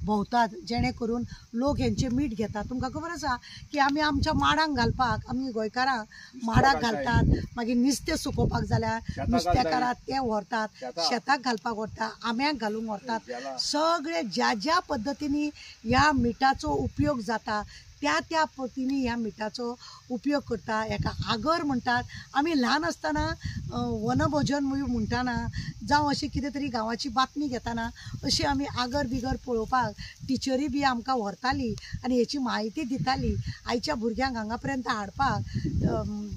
भोंवतात, जेणे करून लोक हेंचे मीठ घेतात। तुमकां खबर आसा की आमी आमच्या माडांक घालपाक आमी गोंयकारां माडाक घालतात, मागीर नुस्तें सुकोवपाक जाल्यार नुस्तेकारां ते व्हरतात, शेताक घालपाक व्हरतात, आंब्याक घालूंक व्हरतात। सगळे ज्या ज्या पद्दतींनी ह्या मिठाचो उपयोग जाता त्या त्या पद्दतींनी ह्या मिठाचो उपयोग करता। हेका आगर म्हणटात। आमी ल्हान आसतना वनभोजन म्हणटाना जावं अशी कितें तरी गांवाची बातमी घेताना अशी आमी आगर बिगर पळोवपाक टिचरी बी आमकां व्हरताली आनी हेची म्हायती दिताली। आयच्या भुरग्यांक हांगा पर्यंत हाडपाक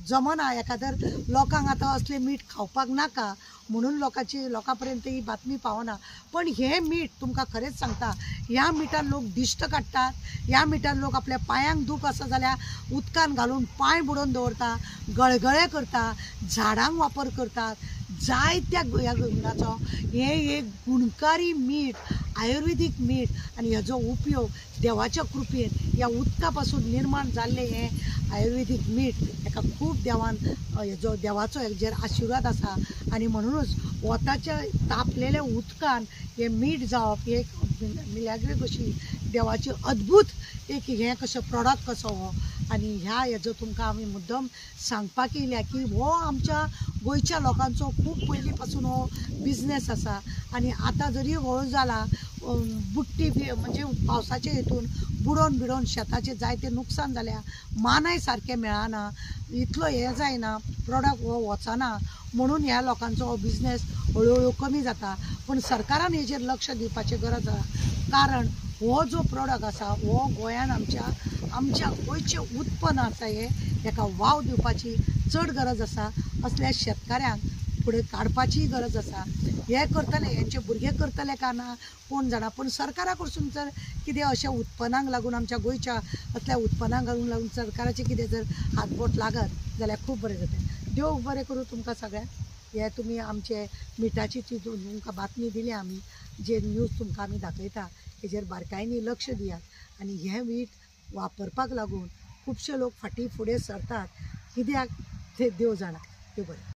जमना, एखादर लोकांक आतां असलें मीठ खावपाक नाका म्हणून लोकां पर्यंत ही बातमी पावना। पण हे मीठ तुमकां खरेंच सांगता, ह्या मिठान लोक दिश्ट काडटात, ह्या मिठान लोक आपल्या पांयांक दूख आसा जाल्यार उदकान घालून पांय बुडोवन दवरता, गळगळे करता, झाडांक वापर करतात, जायत्या ह्या मिठाचो हे एक गुणकारी मीठ, आयुर्वेदीक मीठ आनी हेजो उपयोग देवाच्या कृपेन ह्या उदका पासून निर्माण जाल्लें हें आयुर्वेदीक मीठ हेका खूब हेजो देवाचो हेजेर आशिर्वाद आसा। आनी म्हणूनच वताच्या तापलेल्या उदकान हे मीठ जावप एक मिलाग्री कशी देवाची अद्भुत एक हें कशें प्रॉडक्ट कसो हो। आनी ह्या हेजो तुमकां आमी मुद्दम सांगपाक येयल्या की हो आमच्या गोंयच्या लोकांचो खूब पयलीं पासून हो बिझनेस आसा। आनी आतां जरी हळू जाला बुट्टी म्हणजे पावसाच्या हेतून बुडोवन बिडोवन शेताचें जायतें नुकसान जाल्या, मानाय सारकें मेळना, इतलो हें जायना, प्रॉडक्ट हो वचना म्हणून ह्या लोकांचो हो बिझनेस हळू कमी जाता। पण सरकारान हेजेर लक्ष दिवपाची गरज आसा, कारण हो जो प्रॉडक्ट आसा हो गोंयान आमच्या गोंयचें उत्पन्न आसा हेका वाव दिवपाची चड गरज आसा। असल्या शेतकाऱ्यांक फुडें काडपाची गरज आसा। हे करतले, हेंचे भुरगे करतले काय ना कोण जाणा, पण सरकारा कडसून जर कितें अशें उत्पन्नाक लागून आमच्या गोंयच्या असल्या उत्पन्नाक लागून सरकाराचे कितें जर हातबोट लागत जाल्यार खूब बरें जाता। देव बरें करूं तुमकां सगळ्यांक। हे तुमी आमचे मिठाची तुमकां बातमी दिली आमी, जे न्यूज तुमकां आमी दाखयता हेजेर बारकायेनी लक्ष दियात। आनी हें मीठ वापरपाक लागून खुबशे लोक फाटीं फुडें सरतात, कित्याक ते देव जाणा। देव बरें।